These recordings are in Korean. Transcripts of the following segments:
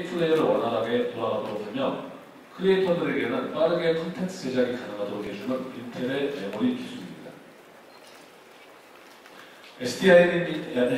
플레이를 원활하게 돌아가도록 하며 크리에이터들에게는 빠르게 콘텐츠 제작이 가능하도록 해주는 인텔의 메모리 기술입니다.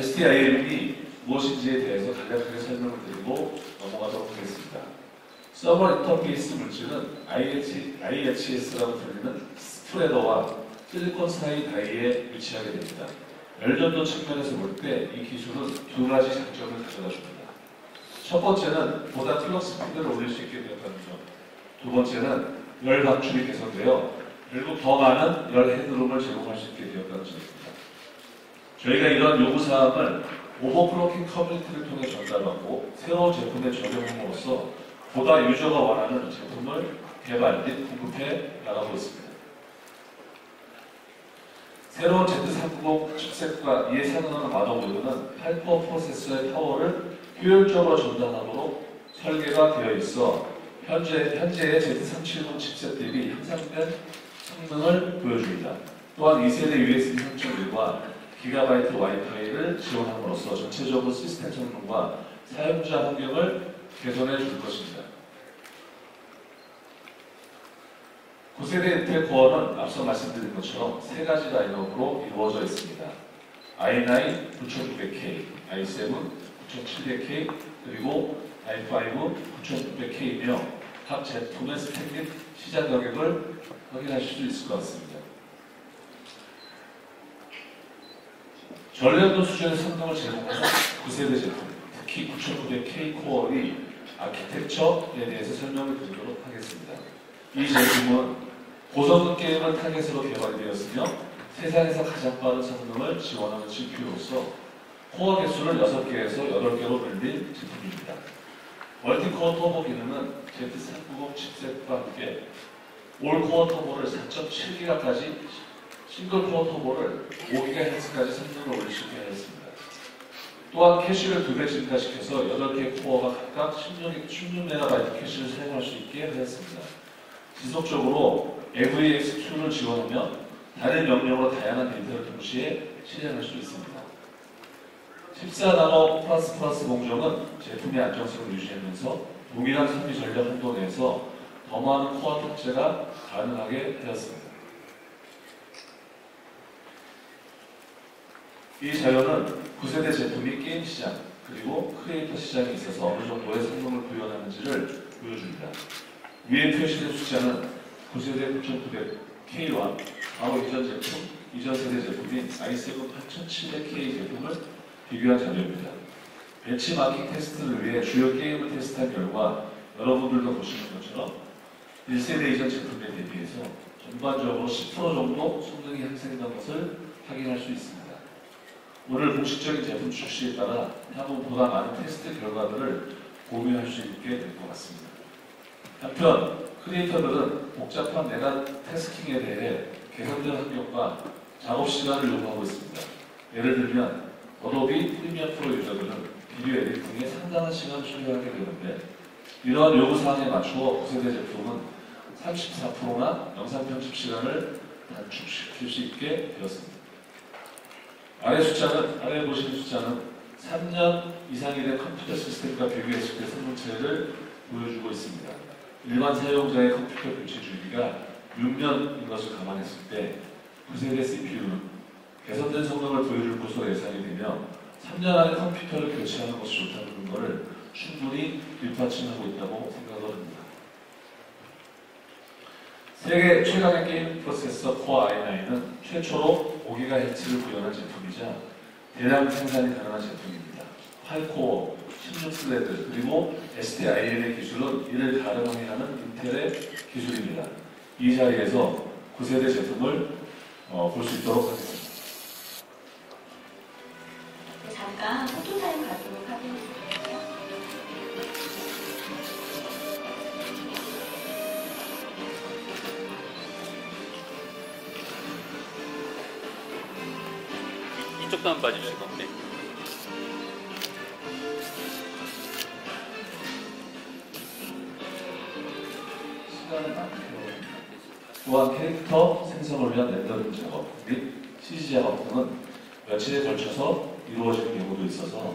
SDIM이 무엇인지에 대해서 간략하게 설명을 드리고 넘어가도록 하겠습니다. 서버 인터페이스 물질은 IHS라고 불리는 스프레더와 실리콘 사이 다이에 위치하게 됩니다. 열전도 측면에서 볼 때 이 기술은 두 가지 장점을 가져다 줍니다. 첫 번째는 보다 클럭 스피드를 올릴 수 있게 되었다는 점. 두 번째는 열 방출이 개선되어 결국 더 많은 열 헤드룸을 제공할 수 있게 되었다는 점입니다. 저희가 이런 요구사항을 오버클럭킹 커뮤니티를 통해 전달받고 새로운 제품에 적용함으로써 보다 유저가 원하는 제품을 개발 및 공급해 나가고 있습니다. 새로운 Z390 칩셋과 이에 상응하는 마더보드는 하이퍼 프로세서의 파워를 효율적으로 전달하도록 설계가 되어 있어 현재의 Z370 칩셋 대비 향상된 성능을 보여줍니다. 또한 2세대 USB 3.1과 기가바이트 와이파이를 지원함으로써 전체적으로 시스템 성능과 사용자 환경을 개선해 줄 것입니다. 9세대 인텔 코어는 앞서 말씀드린 것처럼 세 가지 라인업으로 이루어져 있습니다. i9 9900K, i7 9700K, 그리고 i5 9600K이며 각 제품의 스펙 및 시장 가격을 확인하실 수 있을 것 같습니다. 전년도 수준의 성능을 제공하는 9세대 제품, 특히 9900K 코어의 아키텍처에 대해서 설명을 드리도록 하겠습니다. 이 제품은 고성능 게임을 타겟으로 개발되었으며 세상에서 가장 빠른 성능을 지원하는 GPU로서 코어 개수를 6개에서 8개로 늘린 제품입니다. 멀티코어 터보 기능은 Z390 칩셋과 함께 올코어 터보를 4.7GHz까지 싱글코어 터보를 5GHz까지 성능을 올릴 수 있게 하였습니다. 또한 캐시를 2배 증가시켜서 8개 코어가 각각 16MB 캐시를 사용할 수 있게 하였습니다. 지속적으로 AVX2를 지원하며 다른 명령으로 다양한 데이터를 동시에 실행할 수 있습니다. 14나노 플러스 공정은 제품의 안정성을 유지하면서 동일한 소비 전력 한도 내에서 더 많은 코어 탑재가 가능하게 되었습니다. 이 자료는 9세대 제품이 게임 시장 그리고 크리에이터 시장에 있어서 어느 정도의 성능을 구현하는지를 보여줍니다. 위에 표시된 숫자는 9세대 9900K와 바로 이전 제품, 이전 세대 제품인 i7 8700K 제품을 비교한 자료입니다. 벤치마킹 테스트를 위해 주요 게임을 테스트한 결과 여러분들도 보시는 것처럼 1세대 이전 제품에 대비해서 전반적으로 10% 정도 성능이 향상된 것을 확인할 수 있습니다. 오늘 공식적인 제품 출시에 따라 향후 보다 많은 테스트 결과들을 공유할 수 있게 될 것 같습니다. 한편 크리에이터들은 복잡한 내단 태스킹에 대해 개선된 환경과 작업 시간을 요구하고 있습니다. 예를 들면 어도비 프리미어 프로 유저들은 비디오 에디팅에 상당한 시간을 소요하게 되는데 이러한 요구사항에 맞추어 9세대 제품은 34%나 영상 편집 시간을 단축시킬 수 있게 되었습니다. 아래 보시는 숫자는 3년 이상이 된 컴퓨터 시스템과 비교했을 때 성능차이를 보여주고 있습니다. 일반 사용자의 컴퓨터 교체 주기가 6년인 것을 감안했을 때 9세대 CPU는 개선된 성능을 보여줄 것으로 예상이 되며 3년 안에 컴퓨터를 교체하는 것이 좋다는 것을 충분히 뒷받침하고 있다고 생각을 합니다. 세계 최강의 게임 프로세서 코어 i9은 최초로 5GHz를 구현한 제품이자 대량 생산이 가능한 제품입니다. 8코어, 16스레드, 그리고 SDIM의 기술은 이를 가능하게 하는 인텔의 기술입니다. 이 자리에서 9세대 제품을 볼 수 있도록 하겠습니다. 잠깐 포토타임 가도록 하겠습니다. 이쪽도 한번 봐주실 건데. 또한 캐릭터 생성을 위한 렌더링 작업 및 CG 작업 등은 며칠에 걸쳐서 이루어지는 경우도 있어서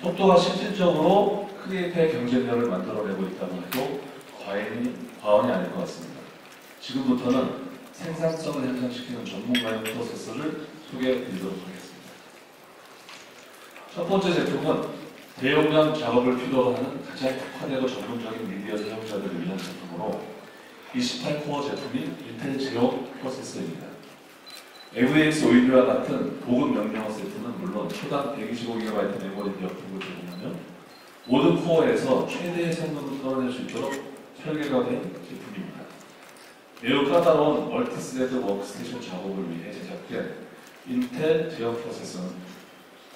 속도가 실질적으로 크리에이터의 경쟁력을 만들어내고 있다고 해도 과언이 아닐 것 같습니다. 지금부터는 생산성을 향상시키는 전문가용 프로세서를 소개해 드리도록 하겠습니다. 첫 번째 제품은 대용량 작업을 필요로 하는 가장 특화되고 전문적인 미디어 사용자들을 위한 제품으로 28코어 제품인 인텔 제어 프로세서입니다. AVX 오일과 같은 고급 명령어 세트는 물론 초당 125GB 메모리 비어프를 제공하며 모든 코어에서 최대의 성능을 끌어낼 수 있도록 설계가 된 제품입니다. 매우 까다로운 멀티스레드 워크스테이션 작업을 위해 제작된 인텔 제어 프로세서는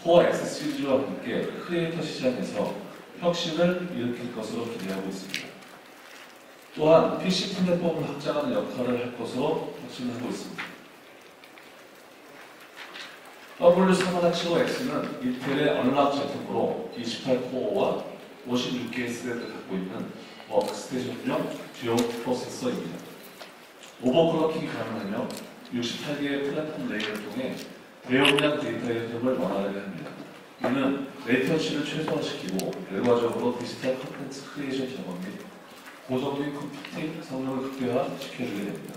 코어 X 시리즈와 함께 크리에이터 시장에서 혁신을 일으킬 것으로 기대하고 있습니다. 또한 PC 플랫폼을 확장하는 역할을 할 것으로 확신하고 있습니다. W3175X는 인텔의 언락 제품으로 28코어와 56개의 스레드를 갖고 있는 워크스테이션용 듀오 프로세서입니다. 오버클럭킹이 가능하며 68개의 플랫폼 레이를 통해 대용량 데이터의 흐름을 원활하게 합니다. 이는 레이턴시를 최소화시키고 결과적으로 디지털 콘텐츠 크리에이션 작업 및 고성능 컴퓨팅 성능을 극대화시켜주게 됩니다.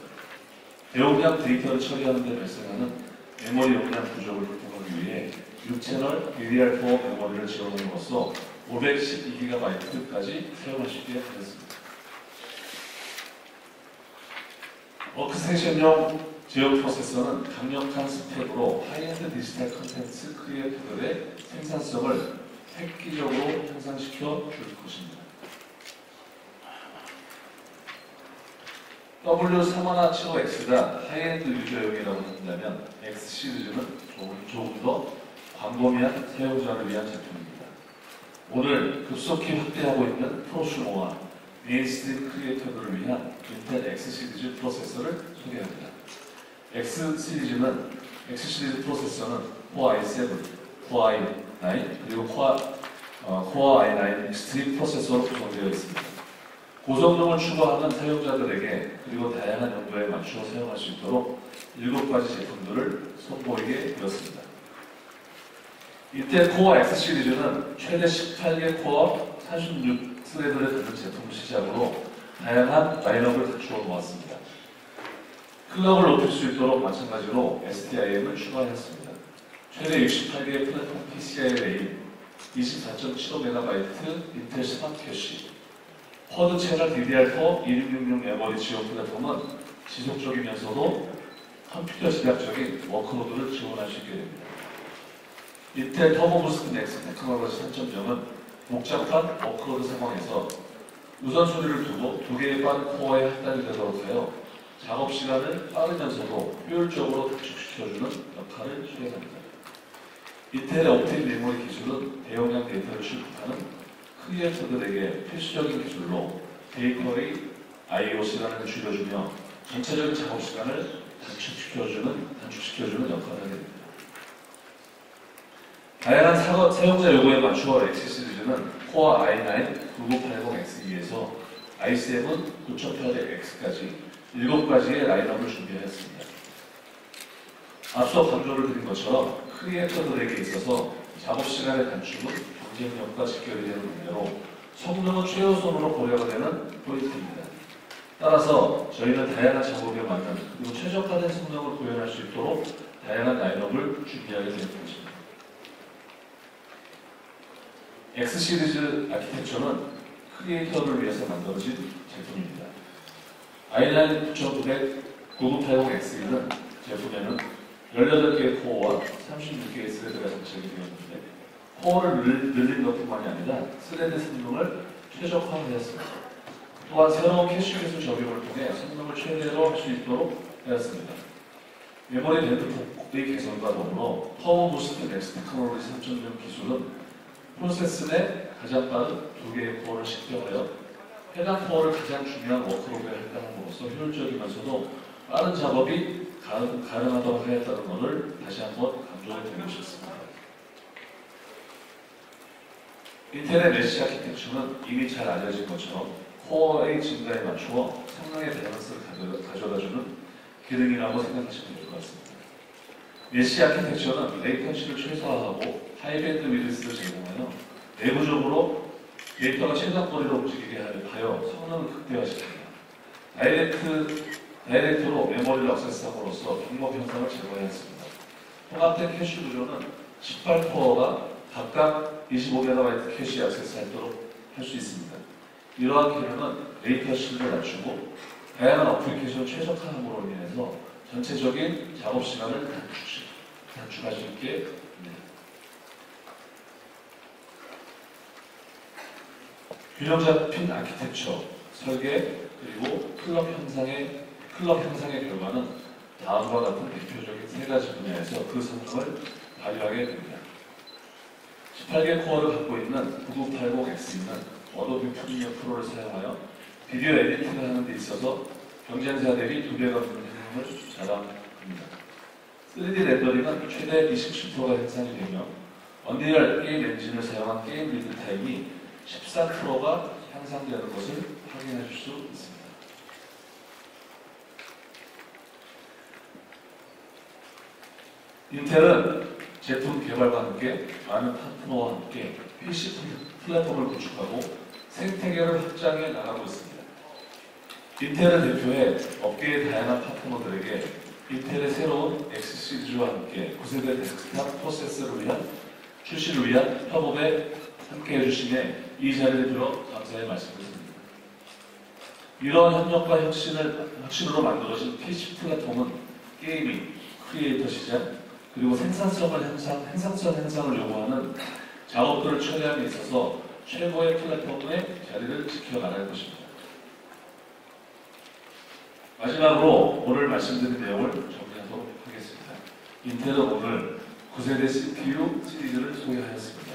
대용량 데이터를 처리하는 데 발생하는 메모리 용량 부족을 극복하기 위해 6채널 DDR4 메모리를 지원함으로써 512GB까지 사용할 수 있게 하였습니다. 워크스테이션용 제어 프로세서는 강력한 스펙으로 하이엔드 디지털 컨텐츠 크리에이터들의 생산성을 획기적으로 향상시켜 줄 것입니다. W3175X가 하이엔드 유저용이라고 한다면 X 시리즈는 조금 더 광범위한 사용자를 위한 제품입니다. 오늘 급속히 확대하고 있는 프로슈머와 메인스트림 크리에이터들을 위한 인텔 X 시리즈 프로세서를 소개합니다. X 시리즈 프로세서는 Core i7, Core i9, 그리고 Core i9 익스트림 프로세서로 구성되어 있습니다. 고성능을 추구하는 사용자들에게 그리고 다양한 용도에 맞추어 사용할 수 있도록 7가지 제품들을 선보이게 되었습니다. 인텔 코어 X 시리즈는 최대 18개 코어 36스레드를 갖는 제품을 시작으로 다양한 라인업을 갖추어 놓았습니다. 클럭을 높일 수 있도록 마찬가지로 SDIM을 추가하였습니다. 최대 68개의 플랫폼 PCI 레일, 24.75MB 인텔 스마트 캐시, 쿼드 채널 DDR4 1666 메모리 지원 플랫폼은 지속적이면서도 컴퓨터 집약적인 워크로드를 지원할 수 있게 됩니다. 인텔 터보 부스트 넥스 테크놀로지 3.0은 복잡한 워크로드 상황에서 우선순위를 두고 2개의 빠른 코어에 합달이 되도록 하여 작업 시간을 빠르면서도 효율적으로 단축시켜주는 역할을 수행합니다. 인텔의 옵틱 메모리 기술은 대용량 데이터를 출력하는 크리에이터들에게 필수적인 기술로 데이터의 I/O 시간을 줄여주며 전체적인 작업 시간을 단축시켜주는 역할을 하게 됩니다. 다양한 사용자 요구에 맞추어 X 시리즈는 코어 i9 9980X2에서 i7 9800X까지 7가지의 라인업을 준비하였습니다. 앞서 강조를 드린 것처럼 크리에이터들에게 있어서 작업 시간의 단축은 경쟁력과 직결되는 문제로 성능은 최우선으로 고려가 되는 포인트입니다. 따라서 저희는 다양한 작업에 맞는 그리고 최적화된 성능을 구현할 수 있도록 다양한 라인업을 준비하게 된 것입니다. X 시리즈 아키텍처는 크리에이터를 위해서 만들어진 제품입니다. i9 9900 9980X는 제품에는 18개의 코어와 36개의 스레드가 장착이 되었는데 코어를 늘린 것뿐만이 아니라 스레드 성능을 최적화하였습니다. 또한 새로운 캐시 기술 적용을 통해 성능을 최대로 할 수 있도록 하였습니다. 메모리 밴드 복의 개선과 더불어 터보 부스트 넥스 테크놀로지 3.0 기술은 프로세스 내 가장 빠른 2개의 코어를 식별하여 해당 코어를 가장 중요한 워크로드에 할당함으로써 효율적이면서도 빠른 작업이 가능하도록 하였다는 것을 다시 한번 강조해 드리고 싶습니다. 인텔의 메시 아키텍처는 이미 잘 알려진 것처럼 코어의 증가에 맞추어 성능의 밸런스를 가져다주는 기능이라고 생각하시면 될 것 같습니다. 메시 아키텍처는 레이턴시를 최소화하고 하이밴드 위드스를 제공하여 내부적으로 데이터가 최단거리로 움직이게 하여 성능을 극대화시킵니다. 다이렉트로 메모리를 액세스함으로써 경법 현상을 제거해야 했습니다. 통합된 캐시 구조는 18코어가 각각 25MB 캐시 액세스할 수 있습니다. 이러한 기능은 레이턴시를 낮추고 다양한 어플리케이션 최적화함으로 인해서 전체적인 작업 시간을 단축할 수 있게 됩니다. 균형 잡힌 아키텍처, 설계, 그리고 클럽 형상의 결과는 다음과 같은 대표적인 세 가지 분야에서 그 성능을 발휘하게 됩니다. 18개 코어를 갖고 있는 9980X는 어도비 프리미어 프로를 사용하여 비디오 에디팅을 하는 데 있어서 경쟁사 대비 2배가 넘는 효능을 자랑합니다. 3D 렌더링은 최대 27%가 생산이 되며 언리얼 게임 엔진을 사용한 게임 빌드 타임이 14%가 향상되는 것을 확인하실 수 있습니다. 인텔은 제품 개발과 함께 많은 파트너와 함께 PC 플랫폼을 구축하고 생태계를 확장해 나가고 있습니다. 인텔을 대표해 업계의 다양한 파트너들에게 인텔의 새로운 X 시리즈와 함께 9세대 데스크탑 프로세서를 위한 출시를 위한 협업에 함께 해주심에 이 자리를 빌어 감사의 말씀드립니다. 이러한 협력과 혁신으로 만들어진 PC 플랫폼은 게이밍, 크리에이터 시장, 그리고 생산성 향상을 요구하는 작업들을 처리함에 있어서 최고의 플랫폼의 자리를 지켜나갈 것입니다. 마지막으로 오늘 말씀드린 내용을 정리하도록 하겠습니다. 인텔은 오늘 9세대 CPU 시리즈를 소개하였습니다.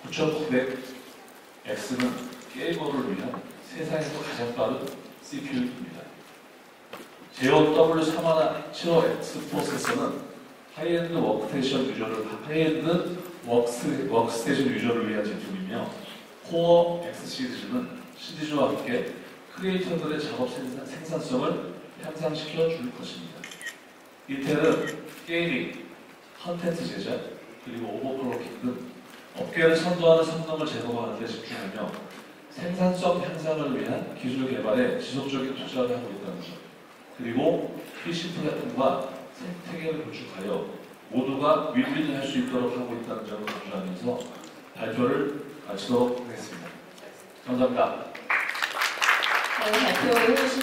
9900X는 게이머를 위한 세상에서 가장 빠른 CPU입니다. 제어 W375X 프로세서는 하이엔드 워크스테이션 유저를 위한 제품이며 코어 X 시리즈는 시리즈와 함께 크리에이터들의 작업 생산성을 향상시켜 줄 것입니다. 인텔은 게이밍, 컨텐츠 제작, 그리고 오버클럭킹 등 업계를 선도하는 성능을 제공하는 데 집중하며 생산성 향상을 위한 기술 개발에 지속적인 투자를 하고 있다는 점, 그리고 PC 플랫폼과 생태계를 구축하여 모두가 윈윈을 할 수 있도록 하고 있다는 점을 강조하면서 발표를 마치도록 하겠습니다. 감사합니다. 네, 발표를 해주신